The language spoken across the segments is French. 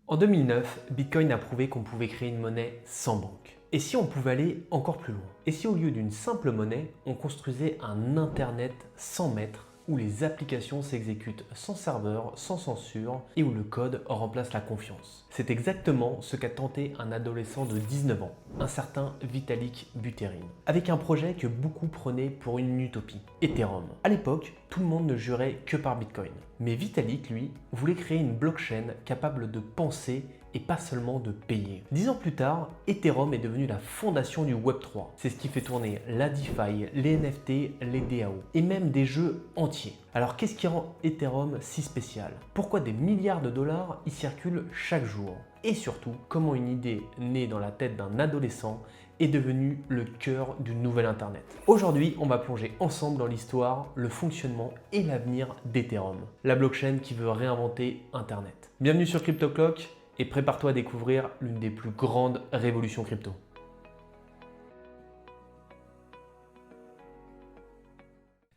En 2009, Bitcoin a prouvé qu'on pouvait créer une monnaie sans banque. Et si on pouvait aller encore plus loin? Et si au lieu d'une simple monnaie, on construisait un Internet sans maître, où les applications s'exécutent sans serveur, sans censure, et où le code remplace la confiance? C'est exactement ce qu'a tenté un adolescent de 19 ans, un certain Vitalik Buterin, avec un projet que beaucoup prenaient pour une utopie, Ethereum. À l'époque, tout le monde ne jurait que par Bitcoin. Mais Vitalik, lui, voulait créer une blockchain capable de penser et pas seulement de payer. 10 ans plus tard, Ethereum est devenu la fondation du Web3. C'est ce qui fait tourner la DeFi, les NFT, les DAO et même des jeux entiers. Alors qu'est-ce qui rend Ethereum si spécial? Pourquoi des milliards de dollars y circulent chaque jour? Et surtout, comment une idée née dans la tête d'un adolescent est devenue le cœur du nouvel Internet? Aujourd'hui, on va plonger ensemble dans l'histoire, le fonctionnement et l'avenir d'Ethereum, la blockchain qui veut réinventer Internet. Bienvenue sur CryptoClock et prépare-toi à découvrir l'une des plus grandes révolutions crypto.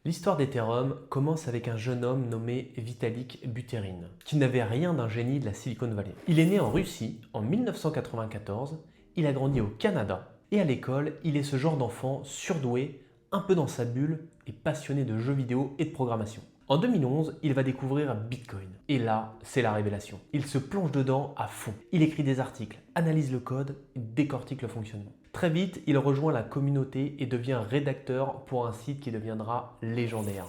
L'histoire d'Ethereum commence avec un jeune homme nommé Vitalik Buterin, qui n'avait rien d'un génie de la Silicon Valley. Il est né en Russie en 1994, il a grandi au Canada, et à l'école, il est ce genre d'enfant surdoué, un peu dans sa bulle et passionné de jeux vidéo et de programmation. En 2011, il va découvrir Bitcoin. Et là, c'est la révélation. Il se plonge dedans à fond. Il écrit des articles, analyse le code et décortique le fonctionnement. Très vite, il rejoint la communauté et devient rédacteur pour un site qui deviendra légendaire,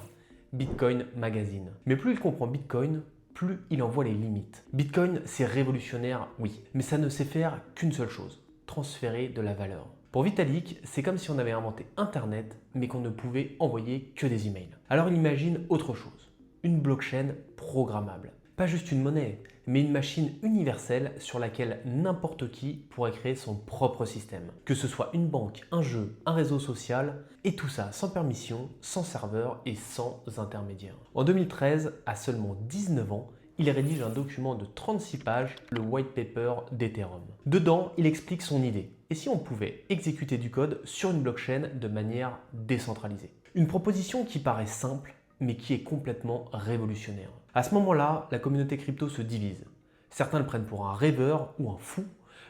Bitcoin Magazine. Mais plus il comprend Bitcoin, plus il en voit les limites. Bitcoin, c'est révolutionnaire, oui, mais ça ne sait faire qu'une seule chose, transférer de la valeur. Pour Vitalik, c'est comme si on avait inventé Internet, mais qu'on ne pouvait envoyer que des emails. Alors il imagine autre chose, une blockchain programmable. Pas juste une monnaie, mais une machine universelle sur laquelle n'importe qui pourrait créer son propre système. Que ce soit une banque, un jeu, un réseau social, et tout ça sans permission, sans serveur et sans intermédiaire. En 2013, à seulement 19 ans, il rédige un document de 36 pages, le white paper d'Ethereum. Dedans, il explique son idée. Et si on pouvait exécuter du code sur une blockchain de manière décentralisée? Une proposition qui paraît simple, mais qui est complètement révolutionnaire. À ce moment-là, la communauté crypto se divise. Certains le prennent pour un rêveur ou un fou,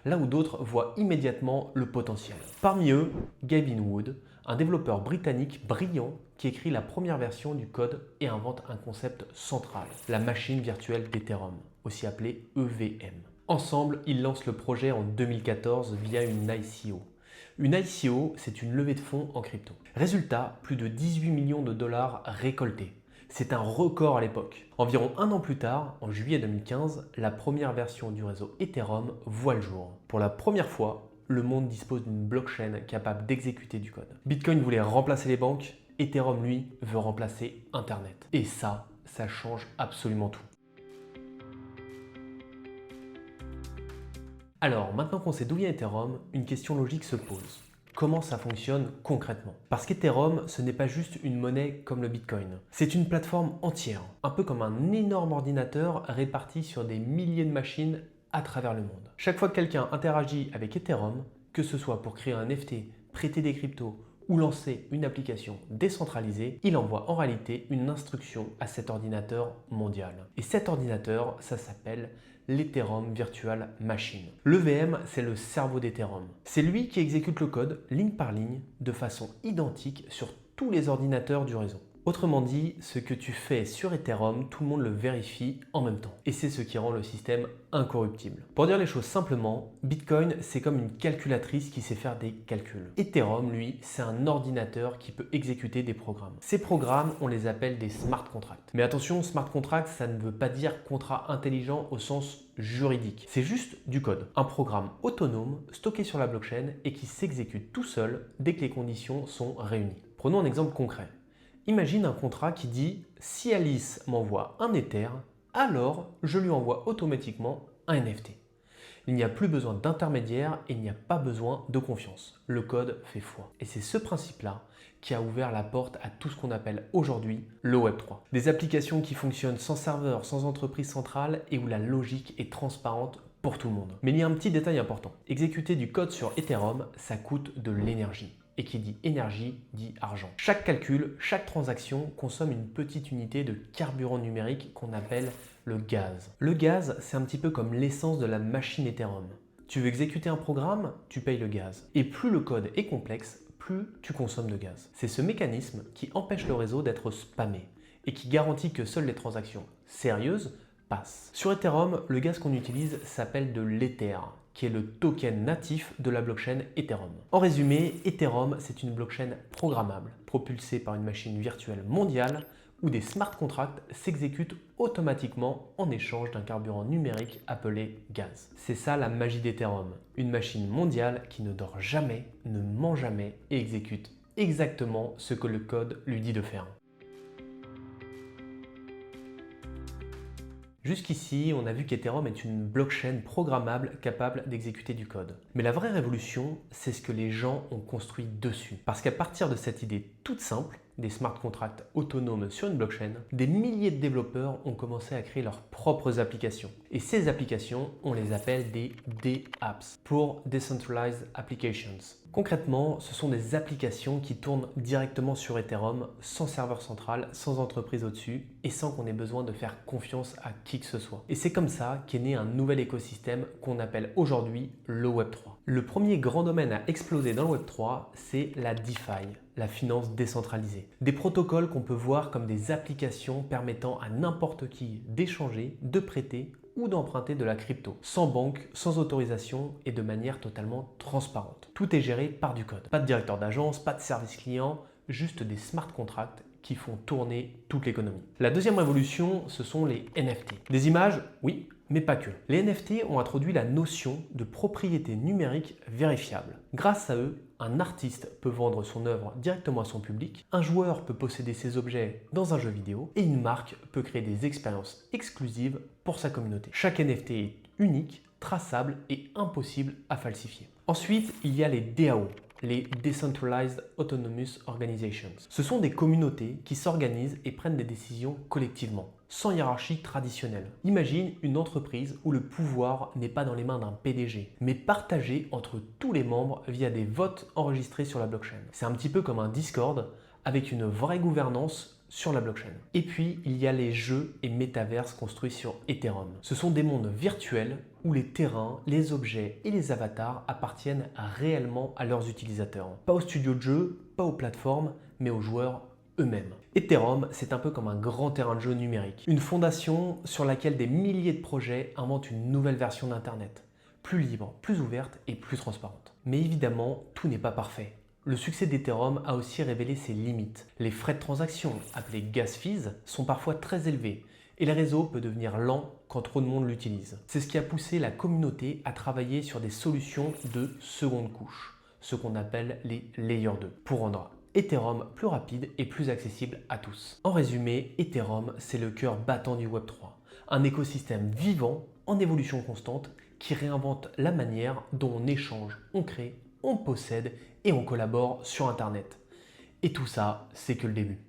là où d'autres voient immédiatement le potentiel. Parmi eux, Gavin Wood, un développeur britannique brillant qui écrit la première version du code et invente un concept central, la machine virtuelle d'Ethereum, aussi appelée EVM. Ensemble, ils lancent le projet en 2014 via une ICO. Une ICO, c'est une levée de fonds en crypto. Résultat, plus de 18 millions de dollars récoltés. C'est un record à l'époque. Environ un an plus tard, en juillet 2015, la première version du réseau Ethereum voit le jour. Pour la première fois, le monde dispose d'une blockchain capable d'exécuter du code. Bitcoin voulait remplacer les banques, Ethereum, lui, veut remplacer Internet. Et ça change absolument tout. Alors, maintenant qu'on sait d'où vient Ethereum, une question logique se pose. Comment ça fonctionne concrètement? Parce qu'Ethereum, ce n'est pas juste une monnaie comme le Bitcoin. C'est une plateforme entière, un peu comme un énorme ordinateur réparti sur des milliers de machines à travers le monde. Chaque fois que quelqu'un interagit avec Ethereum, que ce soit pour créer un NFT, prêter des cryptos ou lancer une application décentralisée, il envoie en réalité une instruction à cet ordinateur mondial. Et cet ordinateur, ça s'appelle l'Ethereum Virtual Machine. L'EVM, c'est le cerveau d'Ethereum. C'est lui qui exécute le code ligne par ligne de façon identique sur tous les ordinateurs du réseau. Autrement dit, ce que tu fais sur Ethereum, tout le monde le vérifie en même temps. Et c'est ce qui rend le système incorruptible. Pour dire les choses simplement, Bitcoin, c'est comme une calculatrice qui sait faire des calculs. Ethereum, lui, c'est un ordinateur qui peut exécuter des programmes. Ces programmes, on les appelle des smart contracts. Mais attention, smart contract, ça ne veut pas dire contrat intelligent au sens juridique. C'est juste du code. Un programme autonome stocké sur la blockchain et qui s'exécute tout seul dès que les conditions sont réunies. Prenons un exemple concret. Imagine un contrat qui dit « Si Alice m'envoie un Ether, alors je lui envoie automatiquement un NFT ». Il n'y a plus besoin d'intermédiaire et il n'y a pas besoin de confiance. Le code fait foi. Et c'est ce principe-là qui a ouvert la porte à tout ce qu'on appelle aujourd'hui le Web3. Des applications qui fonctionnent sans serveur, sans entreprise centrale et où la logique est transparente pour tout le monde. Mais il y a un petit détail important. Exécuter du code sur Ethereum, ça coûte de l'énergie. Et qui dit énergie dit argent. Chaque calcul, chaque transaction consomme une petite unité de carburant numérique qu'on appelle le gaz. Le gaz, c'est un petit peu comme l'essence de la machine Ethereum. Tu veux exécuter un programme, tu payes le gaz. Et plus le code est complexe, plus tu consommes de gaz. C'est ce mécanisme qui empêche le réseau d'être spammé et qui garantit que seules les transactions sérieuses passent. Sur Ethereum, le gaz qu'on utilise s'appelle de l'Ether, qui est le token natif de la blockchain Ethereum. En résumé, Ethereum, c'est une blockchain programmable, propulsée par une machine virtuelle mondiale où des smart contracts s'exécutent automatiquement en échange d'un carburant numérique appelé gaz. C'est ça la magie d'Ethereum, une machine mondiale qui ne dort jamais, ne ment jamais et exécute exactement ce que le code lui dit de faire. Jusqu'ici, on a vu qu'Ethereum est une blockchain programmable capable d'exécuter du code. Mais la vraie révolution, c'est ce que les gens ont construit dessus. Parce qu'à partir de cette idée toute simple, des smart contracts autonomes sur une blockchain, des milliers de développeurs ont commencé à créer leurs propres applications. Et ces applications, on les appelle des DApps, pour Decentralized Applications. Concrètement, ce sont des applications qui tournent directement sur Ethereum, sans serveur central, sans entreprise au-dessus, et sans qu'on ait besoin de faire confiance à qui que ce soit. Et c'est comme ça qu'est né un nouvel écosystème qu'on appelle aujourd'hui le Web3. Le premier grand domaine à exploser dans le Web3, c'est la DeFi, la finance décentralisée. Des protocoles qu'on peut voir comme des applications permettant à n'importe qui d'échanger, de prêter ou d'emprunter de la crypto, sans banque, sans autorisation et de manière totalement transparente. Tout est géré par du code. Pas de directeur d'agence, pas de service client, juste des smart contracts qui font tourner toute l'économie. La deuxième révolution, ce sont les NFT. Des images, oui, mais pas que. Les NFT ont introduit la notion de propriété numérique vérifiable. Grâce à eux, un artiste peut vendre son œuvre directement à son public, un joueur peut posséder ses objets dans un jeu vidéo et une marque peut créer des expériences exclusives pour sa communauté. Chaque NFT est unique, traçable et impossible à falsifier. Ensuite, il y a les DAO, les Decentralized Autonomous Organizations. Ce sont des communautés qui s'organisent et prennent des décisions collectivement, sans hiérarchie traditionnelle. Imagine une entreprise où le pouvoir n'est pas dans les mains d'un PDG, mais partagé entre tous les membres via des votes enregistrés sur la blockchain. C'est un petit peu comme un Discord avec une vraie gouvernance sur la blockchain. Et puis, il y a les jeux et métaverses construits sur Ethereum. Ce sont des mondes virtuels où les terrains, les objets et les avatars appartiennent réellement à leurs utilisateurs. Pas aux studios de jeux, pas aux plateformes, mais aux joueurs eux-mêmes. Ethereum, c'est un peu comme un grand terrain de jeu numérique. Une fondation sur laquelle des milliers de projets inventent une nouvelle version d'Internet. Plus libre, plus ouverte et plus transparente. Mais évidemment, tout n'est pas parfait. Le succès d'Ethereum a aussi révélé ses limites. Les frais de transaction, appelés gas fees, sont parfois très élevés et le réseau peut devenir lent quand trop de monde l'utilise. C'est ce qui a poussé la communauté à travailler sur des solutions de seconde couche, ce qu'on appelle les Layer 2, pour rendre Ethereum plus rapide et plus accessible à tous. En résumé, Ethereum, c'est le cœur battant du Web3, un écosystème vivant, en évolution constante, qui réinvente la manière dont on échange, on crée, on possède et on collabore sur Internet. Et tout ça, c'est que le début.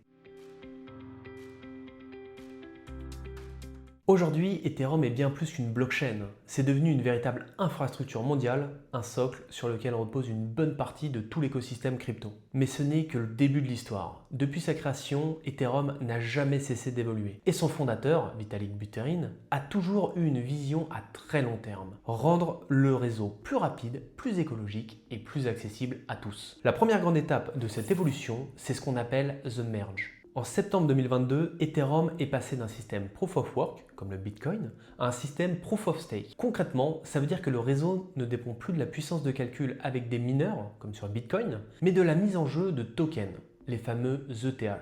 Aujourd'hui, Ethereum est bien plus qu'une blockchain. C'est devenu une véritable infrastructure mondiale, un socle sur lequel repose une bonne partie de tout l'écosystème crypto. Mais ce n'est que le début de l'histoire. Depuis sa création, Ethereum n'a jamais cessé d'évoluer. Et son fondateur, Vitalik Buterin, a toujours eu une vision à très long terme. Rendre le réseau plus rapide, plus écologique et plus accessible à tous. La première grande étape de cette évolution, c'est ce qu'on appelle The Merge. En septembre 2022, Ethereum est passé d'un système Proof of Work, comme le Bitcoin, à un système Proof of Stake. Concrètement, ça veut dire que le réseau ne dépend plus de la puissance de calcul avec des mineurs, comme sur Bitcoin, mais de la mise en jeu de tokens, les fameux ETH.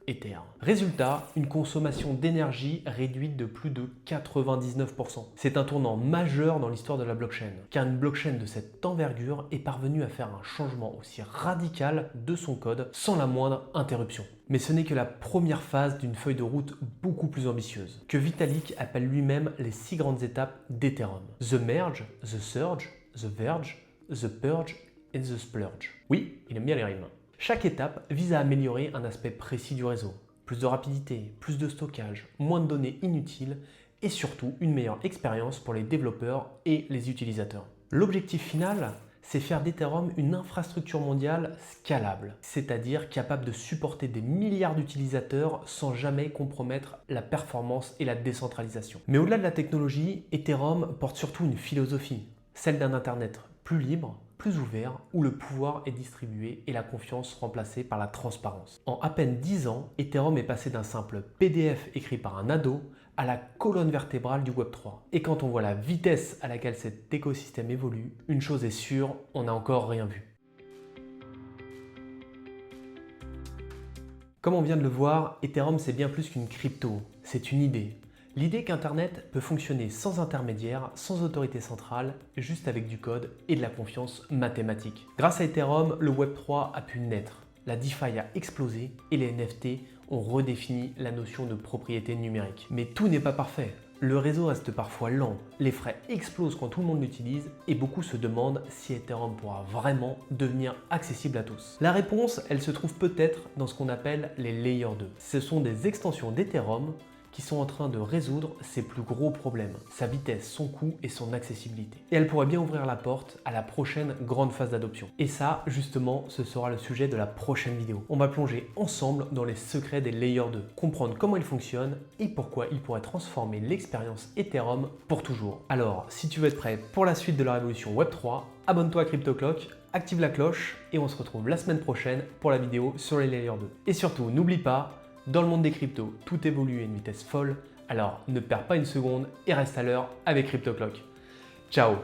Ether. Résultat, une consommation d'énergie réduite de plus de 99%. C'est un tournant majeur dans l'histoire de la blockchain, car une blockchain de cette envergure est parvenue à faire un changement aussi radical de son code sans la moindre interruption. Mais ce n'est que la première phase d'une feuille de route beaucoup plus ambitieuse, que Vitalik appelle lui-même les 6 grandes étapes d'Ethereum. The Merge, The Surge, The Verge, The Purge et The Splurge. Oui, il aime bien les rimes. Chaque étape vise à améliorer un aspect précis du réseau. Plus de rapidité, plus de stockage, moins de données inutiles et surtout une meilleure expérience pour les développeurs et les utilisateurs. L'objectif final, c'est faire d'Ethereum une infrastructure mondiale scalable, c'est-à-dire capable de supporter des milliards d'utilisateurs sans jamais compromettre la performance et la décentralisation. Mais au-delà de la technologie, Ethereum porte surtout une philosophie, celle d'un Internet plus libre, plus ouvert, où le pouvoir est distribué et la confiance remplacée par la transparence. En à peine 10 ans, Ethereum est passé d'un simple PDF écrit par un ado à la colonne vertébrale du Web3. Et quand on voit la vitesse à laquelle cet écosystème évolue, une chose est sûre, on n'a encore rien vu. Comme on vient de le voir, Ethereum c'est bien plus qu'une crypto, c'est une idée. L'idée qu'Internet peut fonctionner sans intermédiaire, sans autorité centrale, juste avec du code et de la confiance mathématique. Grâce à Ethereum, le Web3 a pu naître. La DeFi a explosé et les NFT ont redéfini la notion de propriété numérique. Mais tout n'est pas parfait. Le réseau reste parfois lent, les frais explosent quand tout le monde l'utilise et beaucoup se demandent si Ethereum pourra vraiment devenir accessible à tous. La réponse, elle se trouve peut-être dans ce qu'on appelle les Layer 2. Ce sont des extensions d'Ethereum qui sont en train de résoudre ses plus gros problèmes, sa vitesse, son coût et son accessibilité. Et elle pourrait bien ouvrir la porte à la prochaine grande phase d'adoption. Et ça, justement, ce sera le sujet de la prochaine vidéo. On va plonger ensemble dans les secrets des Layer 2, comprendre comment ils fonctionnent et pourquoi ils pourraient transformer l'expérience Ethereum pour toujours. Alors, si tu veux être prêt pour la suite de la révolution Web3, abonne-toi à CryptoClock, active la cloche et on se retrouve la semaine prochaine pour la vidéo sur les Layer 2. Et surtout, n'oublie pas, dans le monde des cryptos, tout évolue à une vitesse folle, alors ne perds pas une seconde et reste à l'heure avec CryptoClock. Ciao!